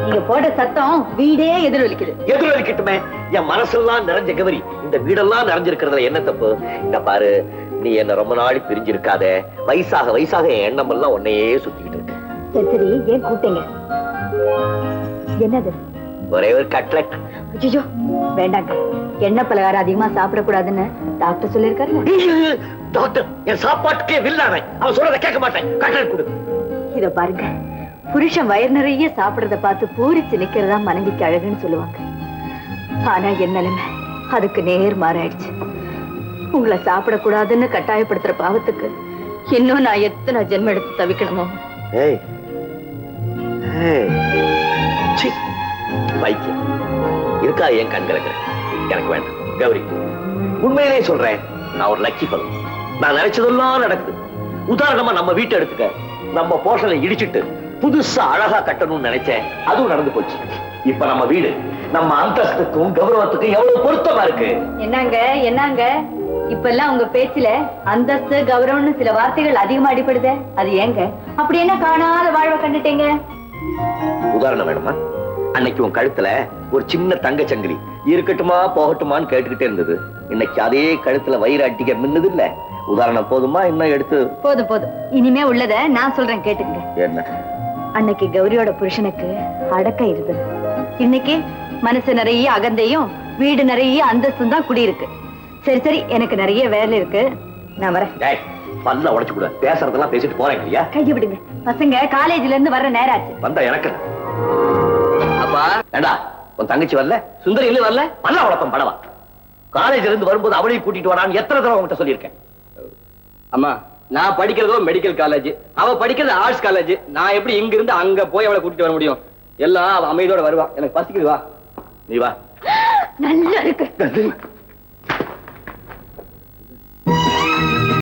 நீங்க போட்ட சத்தம் வீடே எதிரொலிக்குது. எதிரொலிக்கட்டுமே, என் மனசெல்லாம் நிறைஞ்ச கௌரி, இந்த வீடெல்லாம் நிறைஞ்சிருக்கிறதுல என்ன தப்பு? இந்த பாரு, நீ என்ன ரொம்ப நாள் பிரிஞ்சிருக்காத. வயசாக வயசாக என் எண்ணம் எல்லாம் உன்னையே சுத்திக்கிட்டு இருக்கு. சரி சரி, ஏன் கூப்பிட்டீங்க? என்னது? ஒரே ஒரு கட்லெட். ஐயோ வேண்டாங்க, எண்ணெய் பலகாரம் அதிகமா சாப்பிடக்கூடாதுன்னு டாக்டர் சொல்லிருக்காரு. டாக்டர் என் சாப்பாட்டுக்கே வில்லானே, அவன் சொல்றதை கேட்க மாட்டேன். கட்லெட் கொடு. இத பாருங்க, புருஷன் வயிறு நிறைய சாப்பிடறத பார்த்து பூரிச்சு நிக்கிறதா மனைவிக்கு அழகுன்னு சொல்லுவாங்க. ஆனா என் நிலைமை அதுக்கு நேர் மாறாயிடுச்சு. உங்களை சாப்பிடக்கூடாதுன்னு கட்டாயப்படுத்துற பாவத்துக்கு இன்னும் நான் எத்தனை ஜென்மம் எடுத்து தவிக்கணுமோ? வைத்தியம் இருக்கா என் கண்களுக்கு? எனக்கு வேண்டாம் கௌரி, உண்மையிலே சொல்றேன், நான் ஒரு லக்கி பலம். நான் நினைச்சதெல்லாம் நடக்குது. உதாரணமா நம்ம வீட்டை எடுத்துக்க. நம்ம போர்ஷனை இடிச்சிட்டு புதுசா அழகா கட்டணும்னு நினைச்சேன், அதுவும் நடந்து போச்சு. இப்ப நம்ம வீடு நம்ம அந்தஸ்துக்கும் கௌரவத்துக்கும் எவ்வளவு பொருத்தமா இருக்கு. என்னங்க இப்ப எல்லாம் உங்க பேச்சுல அந்தஸ்து கௌரவம்னு சில வார்த்தைகள் அதிகமா அடிப்படுதே, அது ஏங்க? அப்படி என்ன காணாத வாழ்வை கண்டுட்டீங்க? உதாரணம் வேணுமா? அன்னைக்கு உன் கழுத்துல ஒரு சின்ன தங்க சங்கிலி இருக்கட்டுமா போகட்டுமான்னு கேட்டுக்கிட்டே இருந்தது. இன்னைக்கு அதே கழுத்துல வயிறு அட்டிக்க மின்னுது இல்ல. உதாரணம் போதுமா? இன்னும் எடுத்து? போதும் போதும், இனிமே உள்ளத நான் சொல்றேன் கேட்டுங்க. என்ன? அன்னைக்கு கௌரியோட புருஷனுக்கு அடக்கம் இருந்தது. இன்னைக்கு மனசு நிறைய அகந்தையும் வீடு நிறைய அந்தஸ்தும் தான் குடியிருக்கு. சரி சரி, எனக்கு நிறைய வேலை இருக்கு, நான் வரேன். பல்ல உடைச்சு கூட பேசுறதெல்லாம் பேசிட்டு போறேன். கையை விடுங்க, பசங்க காலேஜ்ல இருந்து வர்ற நேரம் ஆச்சு. வந்தா எனக்கு அப்பா ஏண்டா உன் தங்கச்சி வரல, சுந்தரி இல்ல வரல, பல்ல உடப்பம் படவா. காலேஜ்ல இருந்து வரும்போது அவளையும் கூட்டிட்டு வரான்னு எத்தனை தடவை உங்ககிட்ட சொல்லியிருக்கேன். அம்மா, நான் படிக்கிறதோ மெடிக்கல் காலேஜ், அவ படிக்கிறது ஆர்ட்ஸ் காலேஜ். நான் எப்படி இங்க இருந்து அங்க போய் அவளை கூட்டிட்டு வர முடியும்? எல்லாம் அவ அமைதியோட வருவா. எனக்கு பசிக்குது, வா. நீ வா. நல்லா இருக்கு.